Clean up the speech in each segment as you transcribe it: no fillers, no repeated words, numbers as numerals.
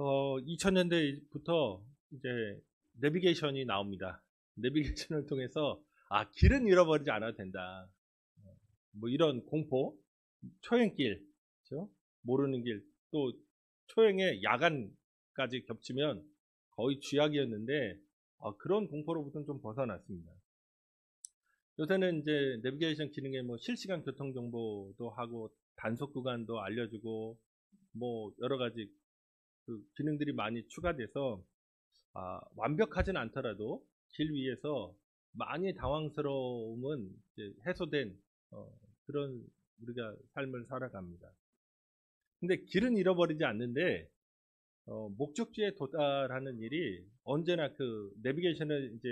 2000년대부터 이제 내비게이션이 나옵니다. 내비게이션을 통해서 길은 잃어버리지 않아도 된다. 뭐 이런 공포, 초행길, 그렇죠? 모르는 길, 또 초행에 야간까지 겹치면 거의 쥐약이었는데 그런 공포로부터는 좀 벗어났습니다. 요새는 이제 내비게이션 기능에 뭐 실시간 교통 정보도 하고 단속 구간도 알려주고 뭐 여러 가지 그 기능들이 많이 추가돼서 완벽하진 않더라도 길 위에서 많이 당황스러움은 이제 해소된 그런 우리가 삶을 살아갑니다. 근데 길은 잃어버리지 않는데 목적지에 도달하는 일이 언제나 그 내비게이션은 이제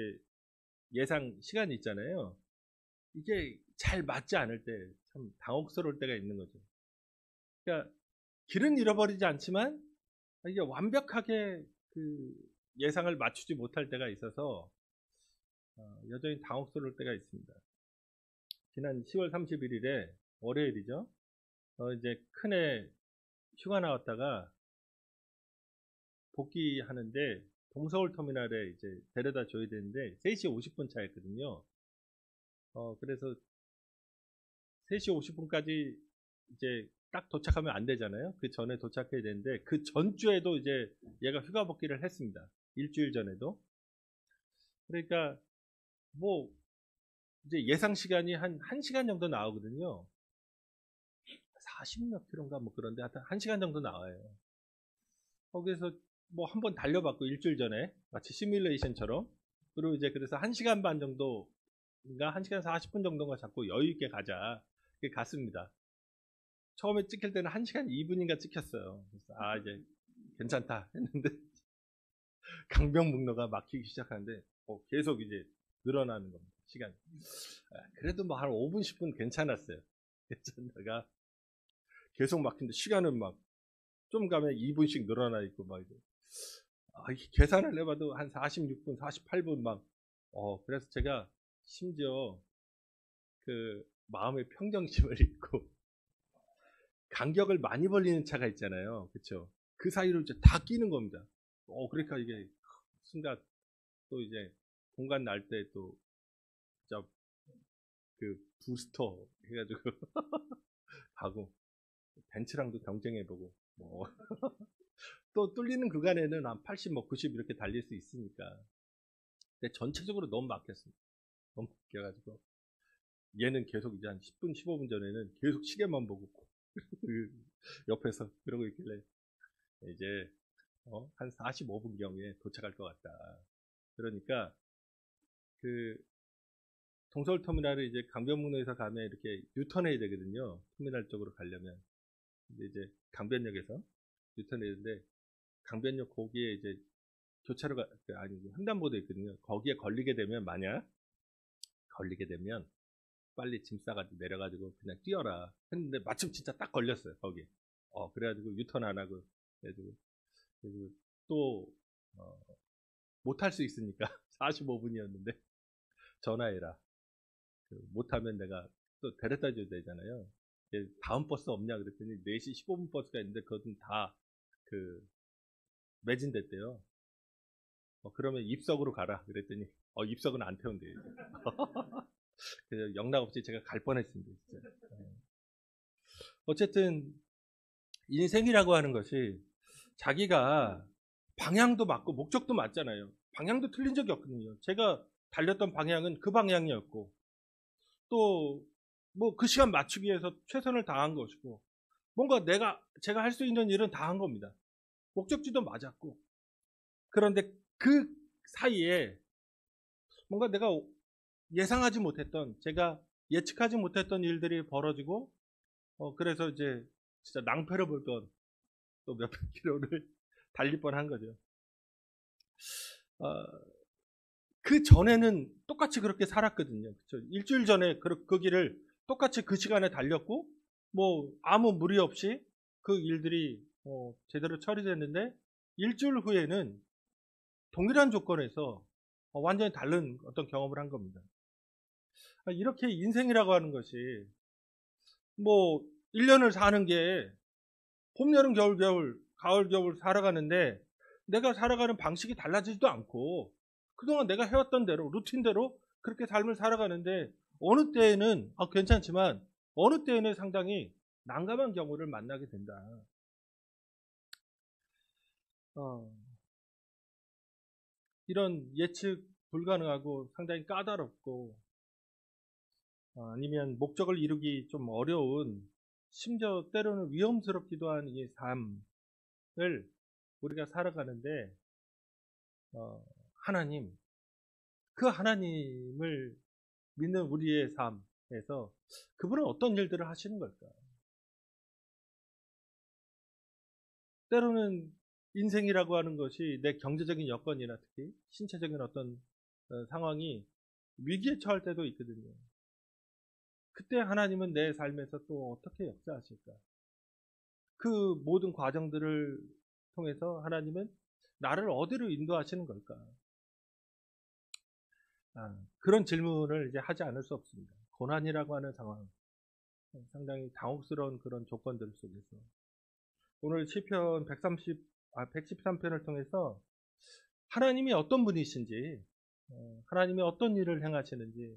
예상 시간이 있잖아요. 이게 잘 맞지 않을 때 참 당혹스러울 때가 있는 거죠. 그러니까 길은 잃어버리지 않지만 이게 완벽하게 그 예상을 맞추지 못할 때가 있어서 여전히 당혹스러울 때가 있습니다. 지난 10월 31일에 월요일이죠. 이제 큰애 휴가 나왔다가 복귀하는데 동서울 터미널에 이제 데려다 줘야 되는데 3시 50분 차였거든요. 그래서 3시 50분까지 이제 딱 도착하면 안 되잖아요. 그 전에 도착해야 되는데 그 전주에도 이제 얘가 휴가 복귀를 했습니다. 일주일 전에도. 그러니까 뭐 이제 예상 시간이 한 1시간 정도 나오거든요. 40몇 킬로인가 뭐 그런데 하여튼 1시간 정도 나와요. 거기서 뭐 한번 달려봤고 일주일 전에 마치 시뮬레이션처럼. 그리고 이제 그래서 1시간 반 정도인가 1시간 40분 정도가 자꾸 여유 있게 가자. 그게 갔습니다. 처음에 찍힐 때는 1시간 2분인가 찍혔어요. 그래서 이제 괜찮다 했는데 강변북로가 막히기 시작하는데 계속 이제 늘어나는 겁니다. 시간이. 그래도 뭐 한 5분 10분 괜찮았어요. 괜찮다가 계속 막히는데 시간은 막 좀 가면 2분씩 늘어나 있고 막 이제 계산을 해봐도 한 46분 48분 막 그래서 제가 심지어 그 마음의 평정심을 잃고 간격을 많이 벌리는 차가 있잖아요. 그렇죠? 그 사이로 이제 다 끼는 겁니다. 그러니까 이게 순간 또 이제 공간 날 때 또 그 부스터 해가지고 가고 벤츠랑도 경쟁해보고 뭐 또 뚫리는 구간에는 한 80, 뭐 90 이렇게 달릴 수 있으니까. 근데 전체적으로 너무 막혔습니다. 너무 막혀가지고 얘는 계속 이제 한 10분, 15분 전에는 계속 시계만 보고 옆에서 그러고 있길래 이제 한 45분경에 도착할 것 같다. 그러니까 그 동서울 터미널을 이제 강변북로에서 가면 이렇게 유턴해야 되거든요. 터미널 쪽으로 가려면. 근데 이제 강변역에서 유턴해야 되는데 강변역 거기에 이제 교차로가 아니고 횡단보도 있거든요. 거기에 걸리게 되면 빨리 짐 싸가지고 내려가지고 그냥 뛰어라 했는데 마침 진짜 딱 걸렸어요. 거기. 그래가지고 유턴 안 하고 그래가지고 또 못할 수 있으니까 45분이었는데 전화해라. 못하면 내가 또 데려다 줘야 되잖아요. 다음 버스 없냐 그랬더니 4시 15분 버스가 있는데 그것은 다 매진됐대요. 그러면 입석으로 가라 그랬더니 입석은 안 태운대요. 그래서 영락 없이 제가 갈 뻔했습니다. 진짜. 어쨌든 인생이라고 하는 것이 자기가 방향도 맞고 목적도 맞잖아요. 방향도 틀린 적이 없거든요. 제가 달렸던 방향은 그 방향이었고 또 뭐 그 시간 맞추기 위해서 최선을 다한 것이고 뭔가 제가 할 수 있는 일은 다 한 겁니다. 목적지도 맞았고 그런데 그 사이에 뭔가 내가 예상하지 못했던 제가 예측하지 못했던 일들이 벌어지고 그래서 이제 진짜 낭패를 볼 뻔 또 몇백 킬로를 달릴 뻔한 거죠. 그 전에는 똑같이 그렇게 살았거든요. 그렇죠? 일주일 전에 그 길을 똑같이 그 시간에 달렸고 뭐 아무 무리 없이 그 일들이 제대로 처리됐는데 일주일 후에는 동일한 조건에서 완전히 다른 어떤 경험을 한 겁니다. 이렇게 인생이라고 하는 것이 뭐 1년을 사는 게 봄, 여름, 겨울 가을 겨울 살아가는데 내가 살아가는 방식이 달라지지도 않고 그동안 내가 해왔던 대로 루틴대로 그렇게 삶을 살아가는데 어느 때에는 괜찮지만 어느 때에는 상당히 난감한 경우를 만나게 된다. 이런 예측 불가능하고 상당히 까다롭고 아니면 목적을 이루기 좀 어려운 심지어 때로는 위험스럽기도 한 이 삶을 우리가 살아가는데 하나님, 그 하나님을 믿는 우리의 삶에서 그분은 어떤 일들을 하시는 걸까? 때로는 인생이라고 하는 것이 내 경제적인 여건이나 특히 신체적인 어떤 상황이 위기에 처할 때도 있거든요. 그때 하나님은 내 삶에서 또 어떻게 역사하실까? 그 모든 과정들을 통해서 하나님은 나를 어디로 인도하시는 걸까? 그런 질문을 이제 하지 않을 수 없습니다. 고난이라고 하는 상황, 상당히 당혹스러운 그런 조건들 속에서 오늘 시편 113편을 통해서 하나님이 어떤 분이신지, 하나님이 어떤 일을 행하시는지,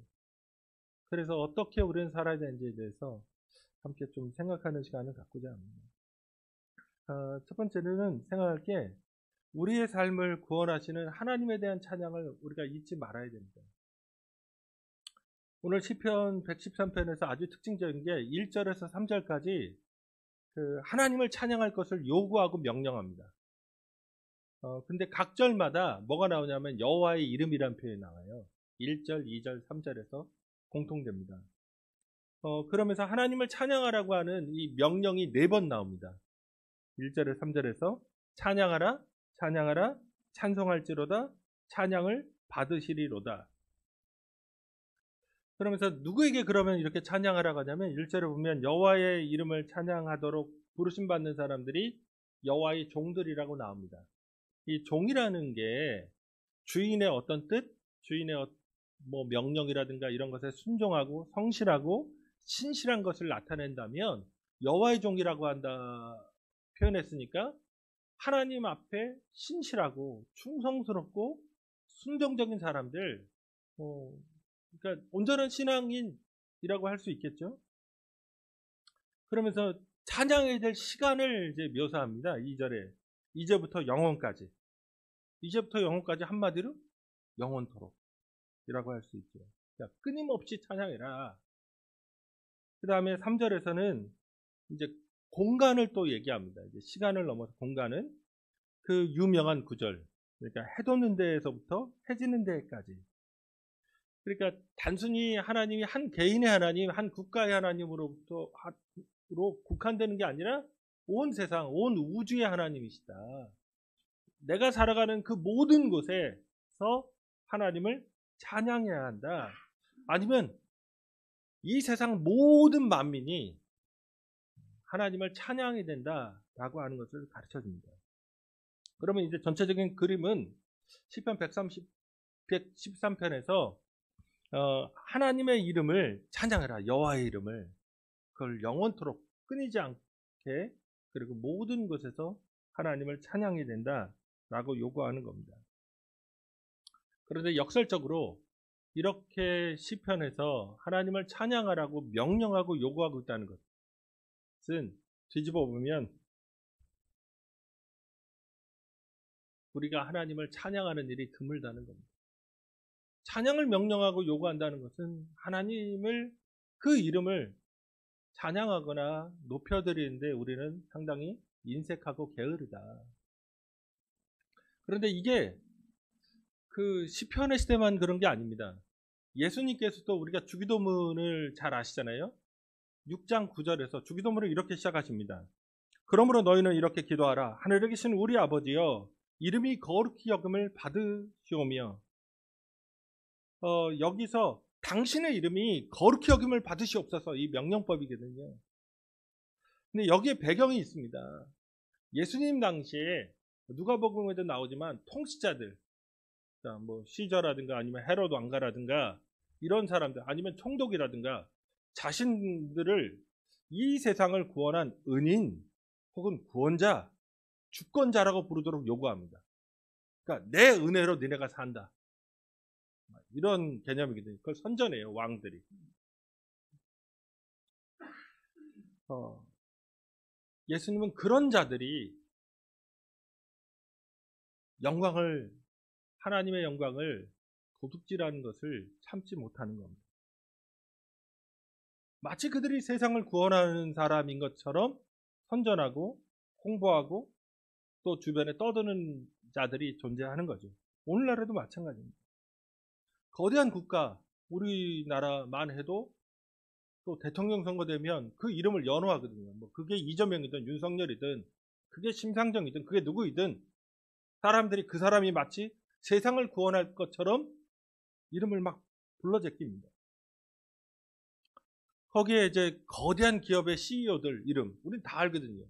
그래서 어떻게 우리는 살아야 되는지에 대해서 함께 좀 생각하는 시간을 갖고자 합니다. 첫 번째는 생각할 게 우리의 삶을 구원하시는 하나님에 대한 찬양을 우리가 잊지 말아야 됩니다. 오늘 시편 113편에서 아주 특징적인 게 1절에서 3절까지 그 하나님을 찬양할 것을 요구하고 명령합니다. 근데 각 절마다 뭐가 나오냐면 여호와의 이름이라는 표현이 나와요. 1절, 2절, 3절에서 공통됩니다. 그러면서 하나님을 찬양하라고 하는 이 명령이 4번 나옵니다. 1절에 3절에서 찬양하라, 찬양하라, 찬송할지로다, 찬양을 받으시리로다. 그러면서 누구에게 그러면 이렇게 찬양하라고 하냐면 1절에 보면 여호와의 이름을 찬양하도록 부르심 받는 사람들이 여호와의 종들이라고 나옵니다. 이 종이라는 게 주인의 어떤 뜻, 주인의 뭐 명령이라든가 이런 것에 순종하고 성실하고 신실한 것을 나타낸다면 여호와의 종이라고 한다 표현했으니까 하나님 앞에 신실하고 충성스럽고 순종적인 사람들, 그러니까 온전한 신앙인이라고 할 수 있겠죠. 그러면서 찬양해야 될 시간을 이제 묘사합니다. 2절에 이제부터 영원까지, 이제부터 영원까지 한마디로 영원토록 이라고 할 수 있죠. 그러니까 끊임없이 찬양해라. 그 다음에 3절에서는 이제 공간을 또 얘기합니다. 이제 시간을 넘어서 공간은 그 유명한 구절, 그러니까 해 돋는 데에서부터 해 지는 데까지. 그러니까 단순히 하나님이 한 개인의 하나님, 한 국가의 하나님으로부터 국한되는 게 아니라 온 세상, 온 우주의 하나님이시다. 내가 살아가는 그 모든 곳에서 하나님을 찬양해야 한다. 아니면 이 세상 모든 만민이 하나님을 찬양해야 된다라고 하는 것을 가르쳐 줍니다. 그러면 이제 전체적인 그림은 시편 113편에서 하나님의 이름을 찬양해라. 여호와의 이름을 그걸 영원토록 끊이지 않게 그리고 모든 곳에서 하나님을 찬양해야 된다라고 요구하는 겁니다. 그런데 역설적으로 이렇게 시편에서 하나님을 찬양하라고 명령하고 요구하고 있다는 것은 뒤집어 보면 우리가 하나님을 찬양하는 일이 드물다는 겁니다. 찬양을 명령하고 요구한다는 것은 하나님을 그 이름을 찬양하거나 높여드리는데 우리는 상당히 인색하고 게으르다. 그런데 이게 그 시편의 시대만 그런 게 아닙니다. 예수님께서도 우리가 주기도문을 잘 아시잖아요. 6장 9절에서 주기도문을 이렇게 시작하십니다. 그러므로 너희는 이렇게 기도하라. 하늘에 계신 우리 아버지여 이름이 거룩히 여김을 받으시오며 여기서 당신의 이름이 거룩히 여김을 받으시옵소서 이 명령법이거든요. 근데 여기에 배경이 있습니다. 예수님 당시에 누가복음에도 나오지만 통치자들, 뭐 시저라든가 아니면 헤롯 왕가라든가 이런 사람들 아니면 총독이라든가 자신들을 이 세상을 구원한 은인 혹은 구원자 주권자라고 부르도록 요구합니다. 그러니까 내 은혜로 너네가 산다. 이런 개념이거든요. 그걸 선전해요, 왕들이. 예수님은 그런 자들이 하나님의 영광을 도둑질하는 것을 참지 못하는 겁니다. 마치 그들이 세상을 구원하는 사람인 것처럼 선전하고 홍보하고 또 주변에 떠드는 자들이 존재하는 거죠. 오늘날에도 마찬가지입니다. 거대한 국가, 우리나라만 해도 또 대통령 선거 되면 그 이름을 연호하거든요. 뭐 그게 이재명이든 윤석열이든 그게 심상정이든 그게 누구이든 사람들이 그 사람이 마치 세상을 구원할 것처럼 이름을 막 불러 제낍니다. 거기에 이제 거대한 기업의 CEO들 이름 우린 다 알거든요.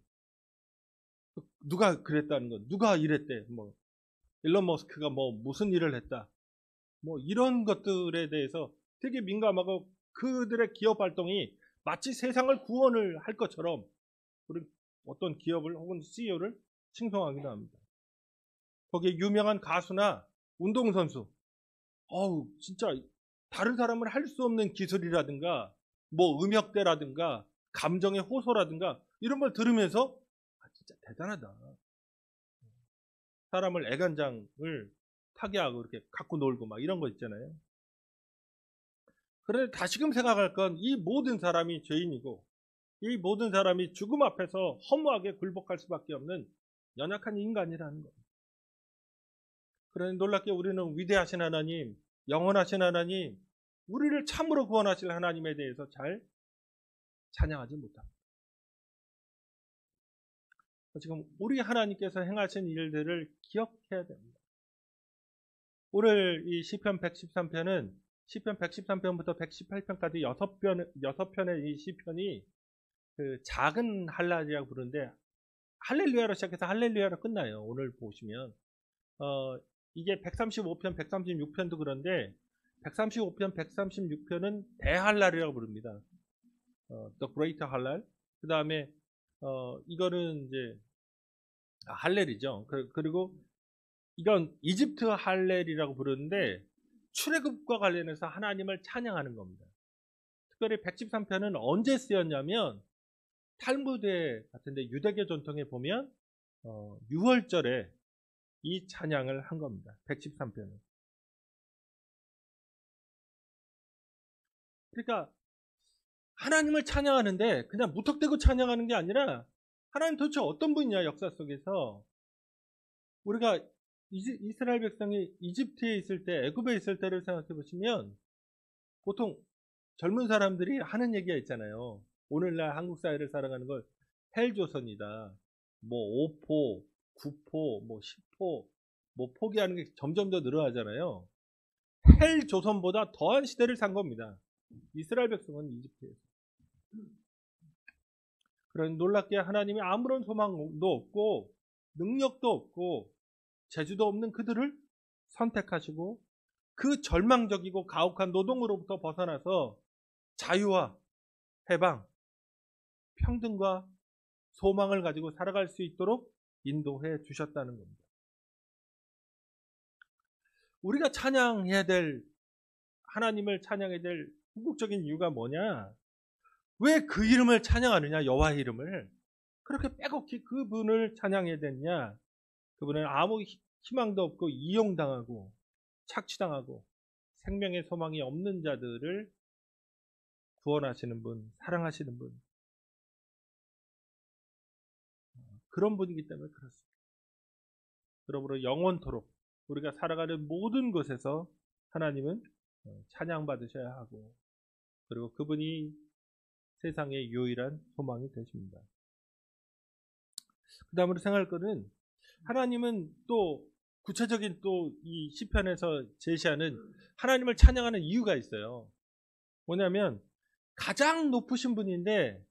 누가 그랬다는 거, 누가 이랬대, 뭐 일론 머스크가 뭐 무슨 일을 했다, 뭐 이런 것들에 대해서 되게 민감하고 그들의 기업 활동이 마치 세상을 구원을 할 것처럼 우리 어떤 기업을 혹은 CEO를 칭송하기도 합니다. 거기에 유명한 가수나 운동선수, 진짜 다른 사람은 할 수 없는 기술이라든가 뭐 음역대라든가 감정의 호소라든가 이런 걸 들으면서 진짜 대단하다. 사람을 애간장을 타개하고 이렇게 갖고 놀고 막 이런 거 있잖아요. 그런데 다시금 생각할 건 이 모든 사람이 죄인이고 이 모든 사람이 죽음 앞에서 허무하게 굴복할 수밖에 없는 연약한 인간이라는 겁니다. 그런데 놀랍게 우리는 위대하신 하나님, 영원하신 하나님, 우리를 참으로 구원하실 하나님에 대해서 잘 찬양하지 못합니다. 지금 우리 하나님께서 행하신 일들을 기억해야 됩니다. 오늘 이 시편 113편은 시편 113편부터 118편까지 6편의 이 시편이 그 작은 할렐루야라고 부르는데 할렐루야로 시작해서 할렐루야로 끝나요. 오늘 보시면 이게 135편, 136편도 그런데 135편, 136편은 대할랄이라고 부릅니다. The Great 할랄. 그 다음에 이거는 이제 할렐이죠. 그리고 이건 이집트 할렐이라고 부르는데 출애굽과 관련해서 하나님을 찬양하는 겁니다. 특별히 113편은 언제 쓰였냐면 탈무드 같은데 유대교 전통에 보면 6월절에 이 찬양을 한 겁니다. 113편은. 그러니까 하나님을 찬양하는데 그냥 무턱대고 찬양하는 게 아니라 하나님 도대체 어떤 분이냐, 역사 속에서. 우리가 이스라엘 백성이 이집트에 있을 때, 애굽에 있을 때를 생각해 보시면 보통 젊은 사람들이 하는 얘기가 있잖아요. 오늘날 한국 사회를 살아가는 걸 헬조선이다, 뭐 5포, 9포, 뭐 10포, 뭐 포기하는 게 점점 더 늘어나잖아요. 헬조선보다 더한 시대를 산 겁니다. 이스라엘 백성은 이집트에서. 그런 놀랍게 하나님이 아무런 소망도 없고 능력도 없고 재주도 없는 그들을 선택하시고 그 절망적이고 가혹한 노동으로부터 벗어나서 자유와 해방, 평등과 소망을 가지고 살아갈 수 있도록 인도해 주셨다는 겁니다. 우리가 찬양해야 될, 하나님을 찬양해야 될 궁극적인 이유가 뭐냐? 왜 그 이름을 찬양하느냐, 여호와의 이름을. 그렇게 빼곡히 그분을 찬양해야 되느냐? 그분은 아무 희망도 없고 이용당하고 착취당하고 생명의 소망이 없는 자들을 구원하시는 분, 사랑하시는 분, 그런 분이기 때문에 그렇습니다. 그러므로 영원토록 우리가 살아가는 모든 곳에서 하나님은 찬양받으셔야 하고, 그리고 그분이 세상의 유일한 소망이 되십니다. 그 다음으로 생각할 것은, 하나님은 또 구체적인 또 이 시편에서 제시하는 하나님을 찬양하는 이유가 있어요. 뭐냐면 가장 높으신 분인데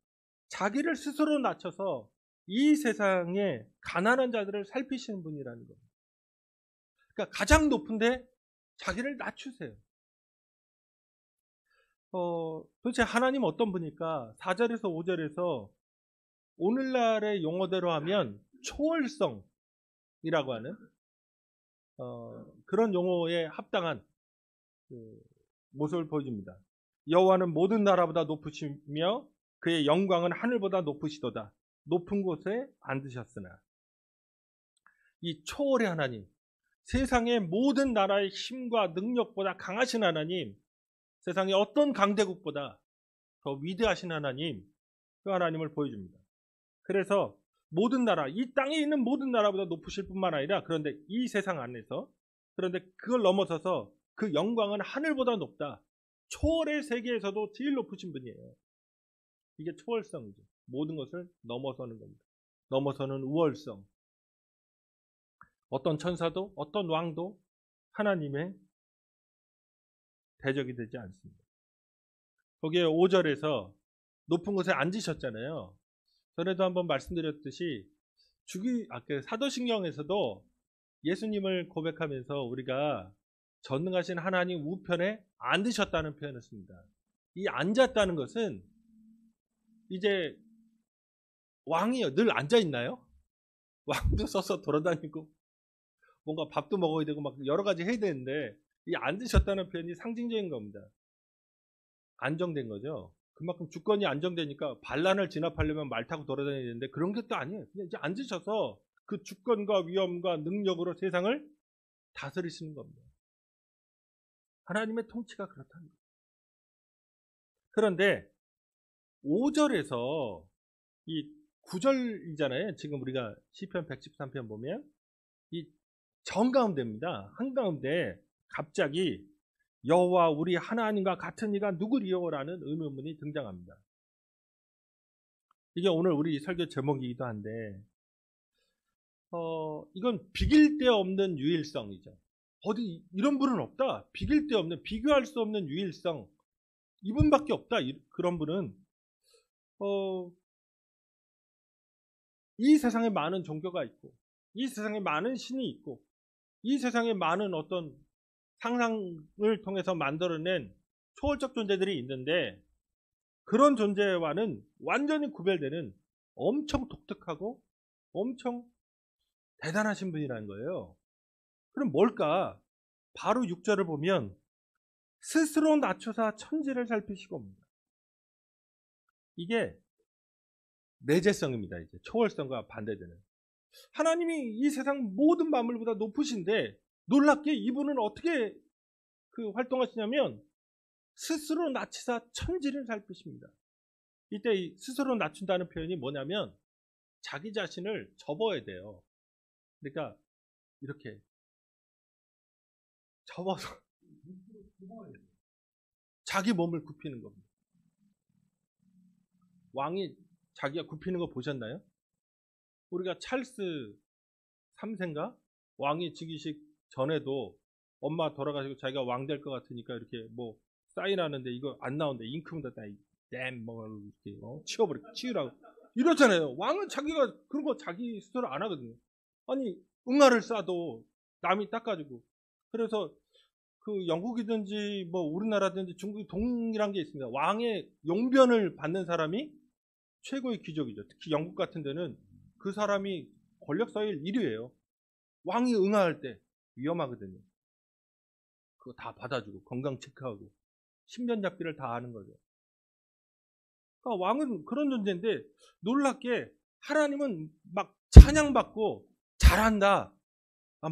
자기를 스스로 낮춰서 이 세상에 가난한 자들을 살피시는 분이라는 겁니다. 그러니까 가장 높은데 자기를 낮추세요. 도대체 하나님 어떤 분일까? 4절에서 5절에서 오늘날의 용어대로 하면 초월성이라고 하는 그런 용어에 합당한 모습을 보여줍니다. 여호와는 모든 나라보다 높으시며 그의 영광은 하늘보다 높으시도다. 높은 곳에 앉으셨으나. 이 초월의 하나님, 세상의 모든 나라의 힘과 능력보다 강하신 하나님, 세상의 어떤 강대국보다 더 위대하신 하나님, 그 하나님을 보여줍니다. 그래서 모든 나라, 이 땅에 있는 모든 나라보다 높으실 뿐만 아니라, 그런데 이 세상 안에서, 그런데 그걸 넘어서서 그 영광은 하늘보다 높다. 초월의 세계에서도 제일 높으신 분이에요. 이게 초월성이죠. 모든 것을 넘어서는 겁니다. 넘어서는 우월성. 어떤 천사도 어떤 왕도 하나님의 대적이 되지 않습니다. 거기에 5절에서 높은 곳에 앉으셨잖아요. 전에도 한번 말씀드렸듯이 사도신경에서도 예수님을 고백하면서 우리가 전능하신 하나님 우편에 앉으셨다는 표현을 씁니다. 이 앉았다는 것은 이제 왕이요 늘 앉아 있나요? 왕도 서서 돌아다니고 뭔가 밥도 먹어야 되고 막 여러 가지 해야 되는데 이 앉으셨다는 표현이 상징적인 겁니다. 안정된 거죠. 그만큼 주권이 안정되니까 반란을 진압하려면 말 타고 돌아다녀야 되는데 그런 것도 아니에요. 그냥 이제 앉으셔서 그 주권과 위엄과 능력으로 세상을 다스리시는 겁니다. 하나님의 통치가 그렇다는 거예요. 그런데 5절에서 이 9절이잖아요. 지금 우리가 시편 113편 보면 이 정가운데입니다. 한가운데 갑자기 여호와 우리 하나님과 같은 이가 누구리요라는 의문문이 등장합니다. 이게 오늘 우리 설교 제목이기도 한데 이건 비길 데 없는 유일성이죠. 어디 이런 분은 없다. 비길 데 없는, 비교할 수 없는 유일성. 이분밖에 없다. 그런 분은 이 세상에 많은 종교가 있고 이 세상에 많은 신이 있고 이 세상에 많은 어떤 상상을 통해서 만들어낸 초월적 존재들이 있는데 그런 존재와는 완전히 구별되는 엄청 독특하고 엄청 대단하신 분이라는 거예요. 그럼 뭘까? 바로 6절을 보면 스스로 낮추사 천지를 살피시고 옵니다. 이게 내재성입니다. 이제 초월성과 반대되는. 하나님이 이 세상 모든 만물보다 높으신데 놀랍게 이분은 어떻게 활동하시냐면 스스로 낮추사 천지를 살피십니다. 이때 이 스스로 낮춘다는 표현이 뭐냐면 자기 자신을 접어야 돼요. 그러니까 이렇게 접어서 자기 몸을 굽히는 겁니다. 왕이 자기가 굽히는 거 보셨나요? 우리가 찰스 3세인가? 왕이 즉위식 전에도 엄마 돌아가시고 자기가 왕 될 것 같으니까 이렇게 뭐 사인하는데 이거 안 나오는데 잉크 묻었다 뭐 이렇게 치우라고 이러잖아요. 왕은 자기가 그런 거 자기 스스로 안 하거든요. 아니 응아를 싸도 남이 닦아주고. 그래서 그 영국이든지 뭐 우리나라든지 중국이 동일한 게 있습니다. 왕의 용변을 받는 사람이 최고의 귀족이죠. 특히 영국 같은 데는 그 사람이 권력사회의 1위예요. 왕이 응아할 때 위험하거든요. 그거 다 받아주고 건강 체크하고 신변잡기를 다 하는 거죠. 그러니까 왕은 그런 존재인데 놀랍게 하나님은 막 찬양받고 잘한다,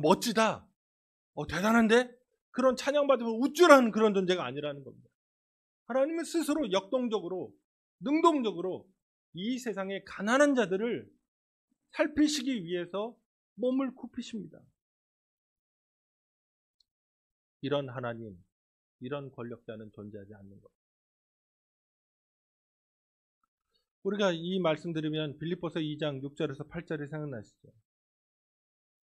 멋지다, 대단한데 그런 찬양받으면 우쭐하는 그런 존재가 아니라는 겁니다. 하나님은 스스로 역동적으로 능동적으로 이 세상의 가난한 자들을 살피시기 위해서 몸을 굽히십니다. 이런 하나님, 이런 권력자는 존재하지 않는 것. 우리가 이 말씀 들으면 빌립보서 2장 6절에서 8절이 생각나시죠?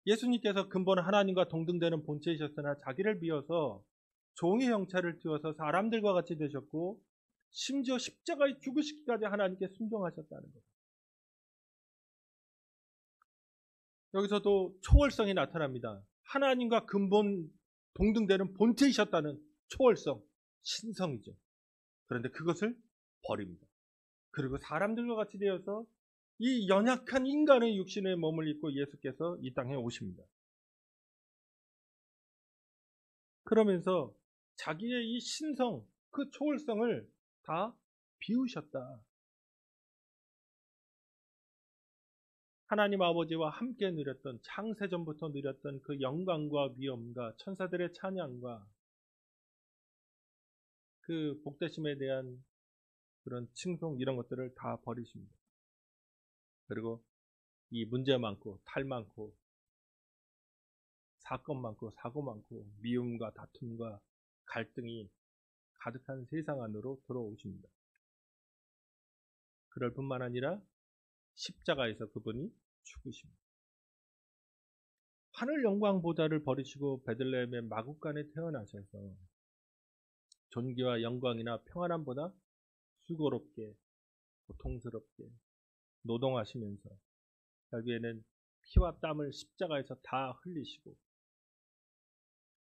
예수님께서 근본 하나님과 동등되는 본체이셨으나 자기를 비워서 종의 형체를 띄워서 사람들과 같이 되셨고 심지어 십자가에 죽으시기까지 하나님께 순종하셨다는 것. 여기서도 초월성이 나타납니다. 하나님과 근본 동등되는 본체이셨다는 초월성, 신성이죠. 그런데 그것을 버립니다. 그리고 사람들과 같이 되어서 이 연약한 인간의 육신의 몸을 입고 예수께서 이 땅에 오십니다. 그러면서 자기의 이 신성, 그 초월성을 다 비우셨다. 하나님 아버지와 함께 누렸던, 창세전부터 누렸던 그 영광과 위엄과 천사들의 찬양과 그 복되심에 대한 그런 칭송, 이런 것들을 다 버리십니다. 그리고 이 문제 많고 탈 많고 사건 많고 사고 많고 미움과 다툼과 갈등이 가득한 세상 안으로 들어오십니다. 그럴 뿐만 아니라 십자가에서 그분이 죽으십니다. 하늘 영광 보좌를 버리시고 베들레헴의 마구간에 태어나셔서 존귀와 영광이나 평안함보다 수고롭게 고통스럽게 노동하시면서 결국에는 피와 땀을 십자가에서 다 흘리시고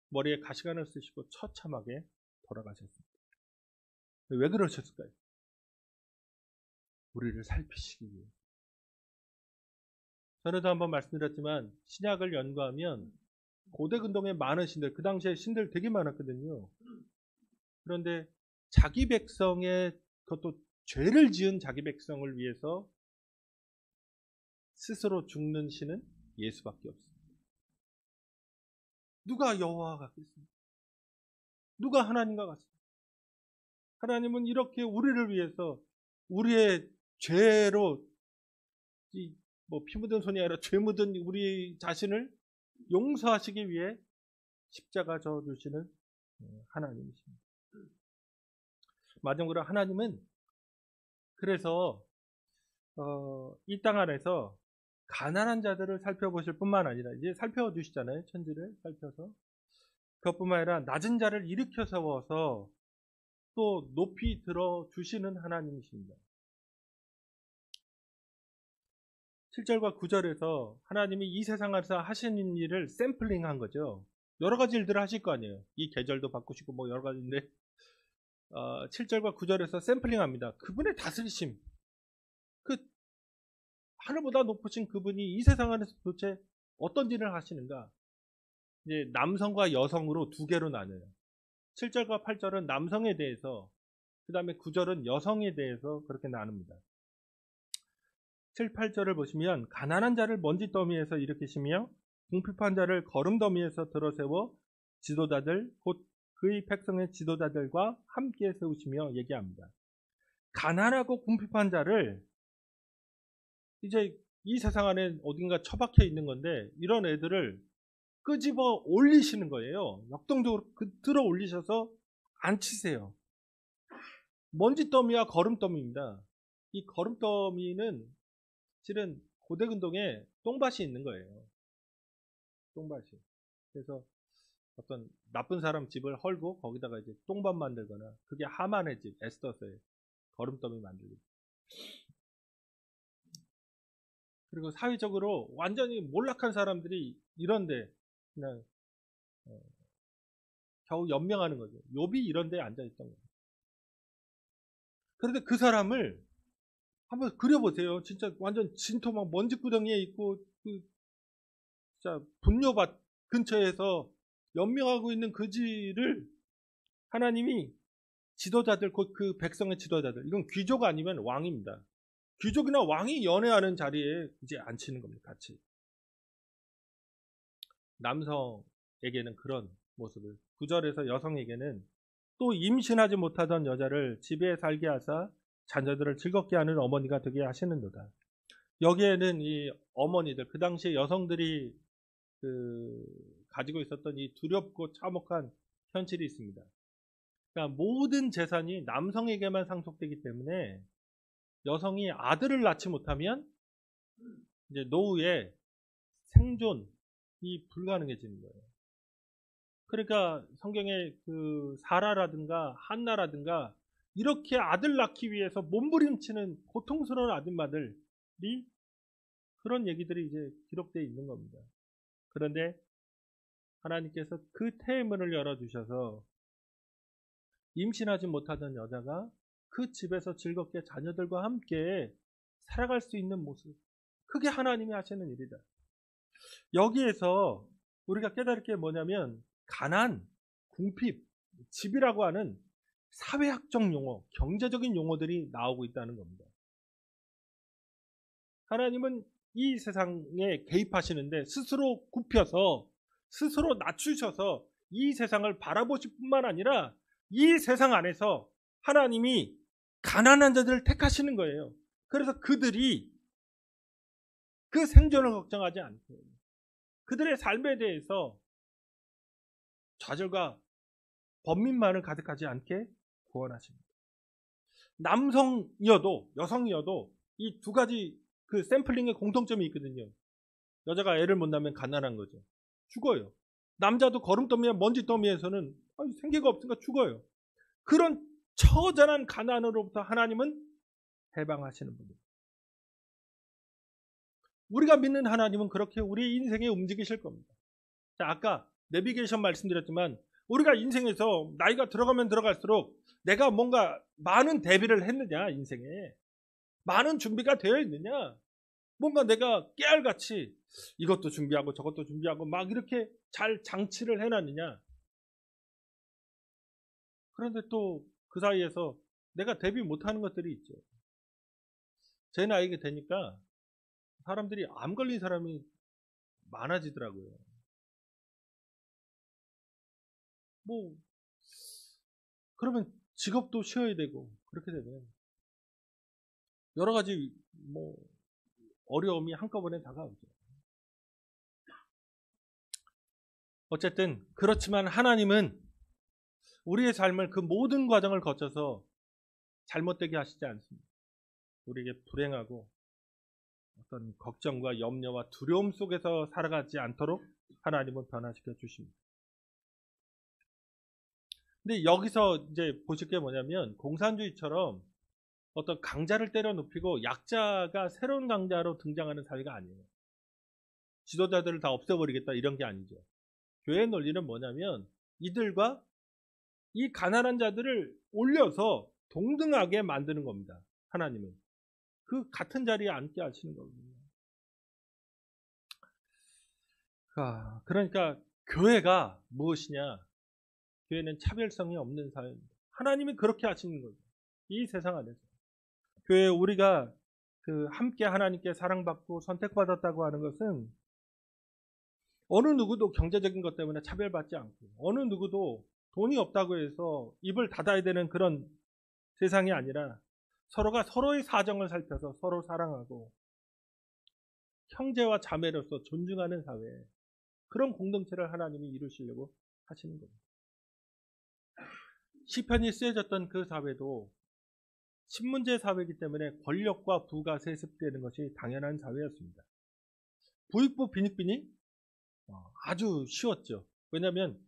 머리에 가시관을 쓰시고 처참하게 돌아가셨습니다. 왜 그러셨을까요? 우리를 살피시기 위해. 전에도 한번 말씀드렸지만 신약을 연구하면 고대 근동의 많은 신들, 그 당시에 신들 되게 많았거든요. 그런데 자기 백성의, 그것도 죄를 지은 자기 백성을 위해서 스스로 죽는 신은 예수밖에 없습니다. 누가 여호와 같겠습니까? 누가 하나님과 같습니까? 하나님은 이렇게 우리를 위해서 우리의 죄로 피 묻은 손이 아니라 죄 묻은 우리 자신을 용서하시기 위해 십자가 져 주시는 하나님이십니다. 마지막으로 하나님은 그래서 이 땅 안에서 가난한 자들을 살펴보실 뿐만 아니라 이제 살펴주시잖아요. 천지를 살펴서. 그것뿐만 아니라 낮은 자를 일으켜 세워서 또 높이 들어주시는 하나님이십니다. 7절과 9절에서 하나님이 이 세상에서 하시는 일을 샘플링한 거죠. 여러 가지 일들을 하실 거 아니에요. 이 계절도 바꾸시고 뭐 여러 가지인데 7절과 9절에서 샘플링합니다. 그분의 다스리심, 그 하늘보다 높으신 그분이 이 세상 안에서 도대체 어떤 일을 하시는가? 이제 남성과 여성으로 두 개로 나눠요. 7절과 8절은 남성에 대해서, 그 다음에 9절은 여성에 대해서 그렇게 나눕니다. 7, 8절을 보시면 가난한 자를 먼지 더미에서 일으키시며 궁핍한 자를 거름 더미에서 들어세워 지도자들 곧 그의 백성의 지도자들과 함께 세우시며 얘기합니다. 가난하고 궁핍한 자를 이제 이 세상 안에 어딘가 처박혀 있는 건데 이런 애들을 끄집어 올리시는 거예요. 역동적으로 들어 올리셔서 앉히세요. 먼지 더미와 거름 더미입니다. 이 거름 더미는 실은 고대 근동에 똥밭이 있는 거예요. 똥밭이. 그래서 어떤 나쁜 사람 집을 헐고 거기다가 이제 똥밭 만들거나, 그게 하만의 집, 에스더서의 거름더미 만들기. 그리고 사회적으로 완전히 몰락한 사람들이 이런데 그냥 겨우 연명하는 거죠. 욥이 이런데 앉아있던 거예요. 그런데 그 사람을 한번 그려보세요. 진짜 완전 진토 막 먼지구덩이에 있고 진짜 분뇨밭 근처에서 연명하고 있는 그지를 하나님이 지도자들, 곧 그 백성의 지도자들, 이건 귀족 아니면 왕입니다. 귀족이나 왕이 연애하는 자리에 이제 앉히는 겁니다. 같이. 남성에게는 그런 모습을, 9절에서 여성에게는 또 임신하지 못하던 여자를 집에 살게 하사 자녀들을 즐겁게 하는 어머니가 되게 하시는도다. 여기에는 이 어머니들, 그 당시에 여성들이 가지고 있었던 이 두렵고 참혹한 현실이 있습니다. 그러니까 모든 재산이 남성에게만 상속되기 때문에 여성이 아들을 낳지 못하면 이제 노후에 생존이 불가능해지는 거예요. 그러니까 성경에 그 사라라든가 한나라든가 이렇게 아들 낳기 위해서 몸부림치는 고통스러운 아줌마들이, 그런 얘기들이 이제 기록되어 있는 겁니다. 그런데 하나님께서 그 태문을 열어주셔서 임신하지 못하던 여자가 그 집에서 즐겁게 자녀들과 함께 살아갈 수 있는 모습. 그게 하나님이 하시는 일이다. 여기에서 우리가 깨달을 게 뭐냐면 가난, 궁핍, 집이라고 하는 사회학적 용어, 경제적인 용어들이 나오고 있다는 겁니다. 하나님은 이 세상에 개입하시는데 스스로 굽혀서 스스로 낮추셔서 이 세상을 바라보실 뿐만 아니라 이 세상 안에서 하나님이 가난한 자들을 택하시는 거예요. 그래서 그들이 그 생존을 걱정하지 않고 그들의 삶에 대해서 좌절과 번민만을 가득하지 않게 구원하십니다. 남성이어도 여성이어도 이 두 가지 그 샘플링의 공통점이 있거든요. 여자가 애를 못 낳으면 가난한 거죠. 죽어요. 남자도 거름더미나 먼지더미에서는 생계가 없으니까 죽어요. 그런 처절한 가난으로부터 하나님은 해방하시는 분입니다. 우리가 믿는 하나님은 그렇게 우리 인생에 움직이실 겁니다. 자, 아까 내비게이션 말씀드렸지만 우리가 인생에서 나이가 들어가면 들어갈수록 내가 뭔가 많은 대비를 했느냐, 인생에 많은 준비가 되어 있느냐, 뭔가 내가 깨알같이 이것도 준비하고 저것도 준비하고 막 이렇게 잘 장치를 해놨느냐. 그런데 또 그 사이에서 내가 대비 못하는 것들이 있죠. 제 나이가 되니까 사람들이 암 걸린 사람이 많아지더라고요. 뭐 그러면 직업도 쉬어야 되고 그렇게 되면 여러 가지 뭐 어려움이 한꺼번에 다가오죠. 어쨌든 그렇지만 하나님은 우리의 삶을 그 모든 과정을 거쳐서 잘못되게 하시지 않습니다. 우리에게 불행하고 어떤 걱정과 염려와 두려움 속에서 살아가지 않도록 하나님은 변화시켜 주십니다. 근데 여기서 이제 보실 게 뭐냐면 공산주의처럼 어떤 강자를 때려 눕히고 약자가 새로운 강자로 등장하는 사회가 아니에요. 지도자들을 다 없애버리겠다 이런 게 아니죠. 교회의 논리는 뭐냐면 이들과 이 가난한 자들을 올려서 동등하게 만드는 겁니다. 하나님은. 그 같은 자리에 앉게 하시는 거거든요. 그러니까 교회가 무엇이냐? 교회는 차별성이 없는 사회입니다. 하나님이 그렇게 하시는 거죠. 이 세상 안에서. 교회 우리가 함께 하나님께 사랑받고 선택받았다고 하는 것은 어느 누구도 경제적인 것 때문에 차별받지 않고 어느 누구도 돈이 없다고 해서 입을 닫아야 되는 그런 세상이 아니라 서로가 서로의 사정을 살펴서 서로 사랑하고 형제와 자매로서 존중하는 사회, 그런 공동체를 하나님이 이루시려고 하시는 겁니다. 시편이 쓰여졌던 그 사회도 신문제 사회이기 때문에 권력과 부가 세습되는 것이 당연한 사회였습니다. 부익부 빈익빈이 아주 쉬웠죠. 왜냐하면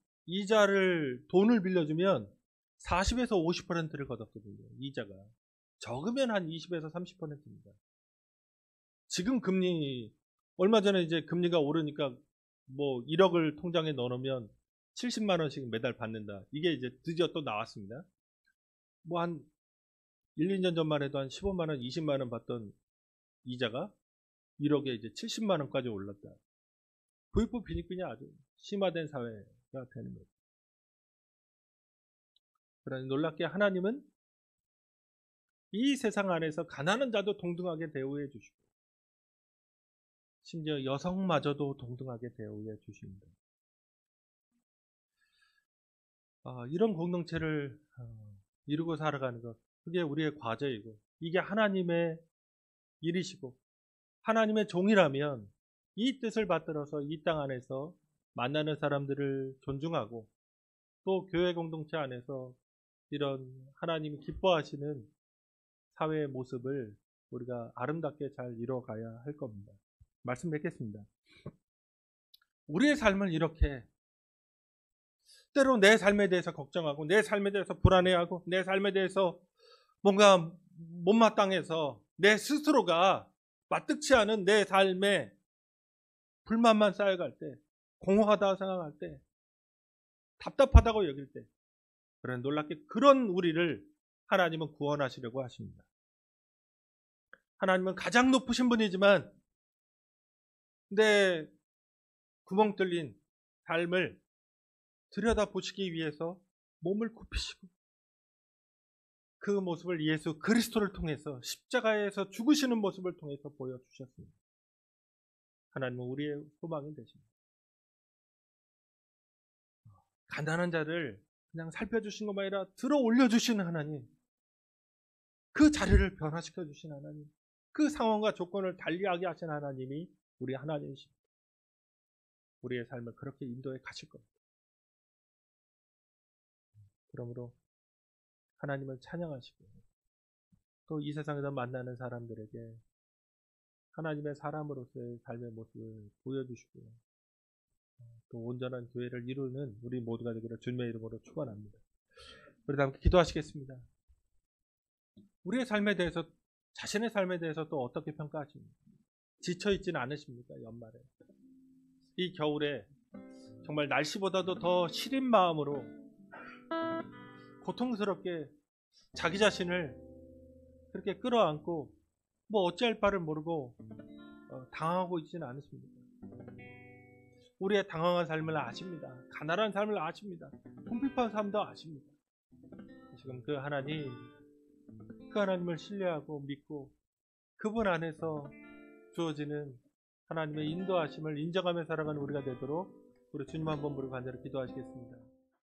돈을 빌려주면 40에서 50%를 걷었거든요. 이자가. 적으면 한 20에서 30%입니다. 지금 금리, 얼마 전에 이제 금리가 오르니까 뭐 1억을 통장에 넣어놓으면 70만 원씩 매달 받는다. 이게 이제 드디어 또 나왔습니다. 뭐 한 1, 2년 전만 해도 한 15만 원, 20만 원 받던 이자가 1억에 이제 70만 원까지 올랐다. 부익부 빈익빈이 아주 심화된 사회가 되는 거죠. 그러나 놀랍게 하나님은 이 세상 안에서 가난한 자도 동등하게 대우해 주시고 심지어 여성마저도 동등하게 대우해 주십니다. 이런 공동체를 이루고 살아가는 것, 그게 우리의 과제이고 이게 하나님의 일이시고 하나님의 종이라면 이 뜻을 받들어서 이 땅 안에서 만나는 사람들을 존중하고 또 교회 공동체 안에서 이런 하나님이 기뻐하시는 사회의 모습을 우리가 아름답게 잘 이뤄가야 할 겁니다. 말씀 뵙겠습니다. 우리의 삶을 이렇게 때로 내 삶에 대해서 걱정하고 내 삶에 대해서 불안해하고 내 삶에 대해서 뭔가 못마땅해서 내 스스로가 마뜩치 않은 내 삶에 불만만 쌓여갈 때, 공허하다고 생각할 때, 답답하다고 여길 때, 그런 놀랍게 그런 우리를 하나님은 구원하시려고 하십니다. 하나님은 가장 높으신 분이지만 내 구멍 뚫린 삶을 들여다보시기 위해서 몸을 굽히시고 그 모습을 예수 그리스도를 통해서 십자가에서 죽으시는 모습을 통해서 보여주셨습니다. 하나님은 우리의 소망이 되십니다. 가난한 자를 그냥 살펴주신 것만 아니라 들어 올려주시는 하나님, 그 자리를 변화시켜 주신 하나님, 그 상황과 조건을 달리하게 하신 하나님이 우리 하나님이십니다. 우리의 삶을 그렇게 인도해 가실 겁니다. 그러므로 하나님을 찬양하시고 또 이 세상에서 만나는 사람들에게 하나님의 사람으로서의 삶의 모습을 보여주시고 또 온전한 교회를 이루는 우리 모두가 되기를 주님의 이름으로 축원합니다. 우리 다 함께 기도하시겠습니다. 우리의 삶에 대해서, 자신의 삶에 대해서 또 어떻게 평가하십니까? 지쳐있지는 않으십니까? 연말에 이 겨울에 정말 날씨보다도 더 시린 마음으로 고통스럽게 자기 자신을 그렇게 끌어안고 뭐 어찌할 바를 모르고 당황하고 있지는 않으십니까? 우리의 당황한 삶을 아십니다. 가난한 삶을 아십니다. 궁핍한 삶도 아십니다. 지금 그 하나님을 신뢰하고 믿고 그분 안에서 주어지는 하나님의 인도하심을 인정하며 살아가는 우리가 되도록 우리 주님 한번 부르고 간절히 기도하시겠습니다.